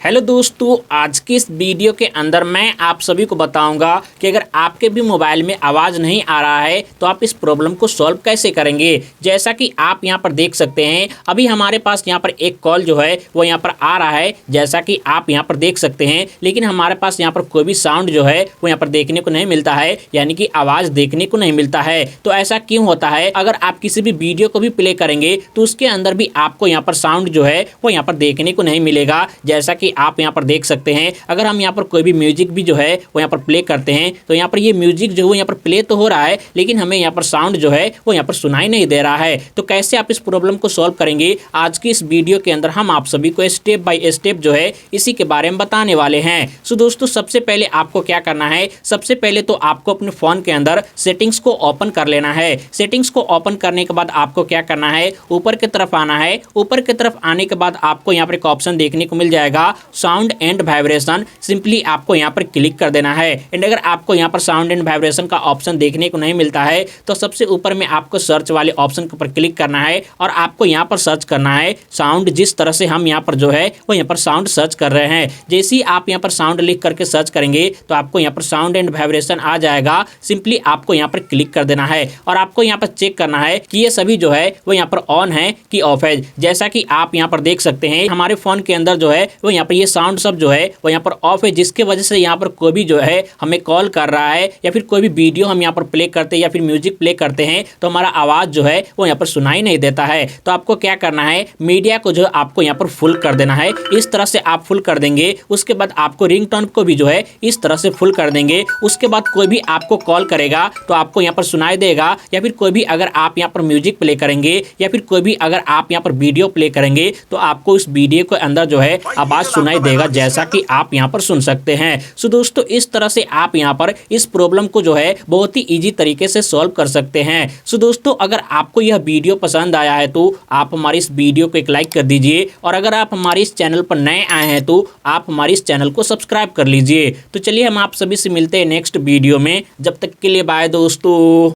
Hello दोस्तों, आज की इस वीडियो के अंदर मैं आप सभी को बताऊंगा कि अगर आपके भी मोबाइल में आवाज़ नहीं आ रहा है तो आप इस प्रॉब्लम को सॉल्व कैसे करेंगे। जैसा कि आप यहां पर देख सकते हैं, अभी हमारे पास यहां पर एक कॉल जो है वो यहां पर आ रहा है, जैसा कि आप यहां पर देख सकते हैं। लेकिन हमारे पास यहां पर कोई भी साउंड जो है वो यहां पर देखने को नहीं मिलता है, यानी कि आवाज़ देखने को नहीं मिलता है। तो ऐसा क्यों होता है? अगर आप किसी भी वीडियो को भी प्ले करेंगे तो उसके अंदर भी आपको यहाँ पर साउंड जो है वो यहाँ पर देखने को नहीं मिलेगा। जैसा कि आप यहाँ पर देख सकते हैं, अगर हम यहाँ पर कोई भी म्यूजिक भी जो है वो यहाँ पर प्ले करते हैं तो यहाँ पर ये म्यूजिक जो है यहाँ पर प्ले तो हो रहा है, लेकिन हमें यहाँ पर साउंड जो है वो यहाँ पर सुनाई नहीं दे रहा है। तो कैसे आप इस प्रॉब्लम को सॉल्व करेंगे, आज की इस वीडियो के अंदर हम आप सभी को स्टेप बाय स्टेप जो है इसी के बारे में बताने वाले हैं। सो दोस्तों, सबसे पहले आपको क्या करना है, सबसे पहले तो आपको अपने फोन के अंदर सेटिंग्स को ओपन कर लेना है। सेटिंग्स को ओपन करने के बाद आपको क्या करना है, ऊपर की तरफ आना है। ऊपर की तरफ आने के बाद आपको यहाँ पर एक ऑप्शन देखने को मिल जाएगा, साउंड एंड वाइब्रेशन। सिंपली आपको यहाँ पर क्लिक कर देना है। एंड अगर आपको यहाँ पर साउंड एंड वाइब्रेशन का ऑप्शन देखने को नहीं मिलता है तो सबसे ऊपर में आपको सर्च वाले ऑप्शन के ऊपर क्लिक करना है और आपको यहाँ पर सर्च करना है साउंड। जिस तरह से हम यहाँ पर जो है वो यहाँ पर साउंड सर्च कर रहे हैं, जैसे ही आप यहाँ पर साउंड लिख करके सर्च करेंगे तो आपको यहाँ पर साउंड एंड वाइब्रेशन आ जाएगा। सिंपली आपको यहाँ पर क्लिक कर देना है और आपको यहाँ पर चेक करना है कि ये सभी जो है वो यहाँ पर ऑन है कि ऑफ है। जैसा कि आप यहाँ पर देख सकते हैं, हमारे फोन के अंदर जो है वो यहाँ पर ये साउंड सब जो है वो यहाँ पर ऑफ है, जिसके वजह से यहाँ पर कोई भी जो है हमें कॉल कर रहा है या फिर कोई भी वीडियो हम यहाँ पर प्ले करते हैं या फिर म्यूजिक प्ले करते हैं तो हमारा आवाज़ जो है वो यहाँ पर सुनाई नहीं देता है। तो आपको क्या करना है, मीडिया को जो आपको यहाँ पर फुल कर देना है। इस तरह से आप फुल कर देंगे, उसके बाद आपको रिंगटोन को भी जो है इस तरह से फुल कर देंगे। उसके बाद कोई भी आपको कॉल करेगा तो आपको यहाँ पर सुनाई देगा, या फिर कोई भी अगर आप यहाँ पर म्यूजिक प्ले करेंगे या फिर कोई भी अगर आप यहाँ पर वीडियो प्ले करेंगे तो आपको इस वीडियो के अंदर जो है आवाज़ सुनाई देगा, जैसा कि आप यहाँ पर सुन सकते हैं। सो दोस्तों, इस तरह से आप यहाँ पर इस प्रॉब्लम को जो है बहुत ही इजी तरीके से सॉल्व कर सकते हैं। सो दोस्तों, अगर आपको यह वीडियो पसंद आया है तो आप हमारी इस वीडियो को एक लाइक कर दीजिए, और अगर आप हमारे इस चैनल पर नए आए हैं तो आप हमारे इस चैनल को सब्सक्राइब कर लीजिए। तो चलिए हम आप सभी से मिलते हैं नेक्स्ट वीडियो में। जब तक के लिए बाय दोस्तों।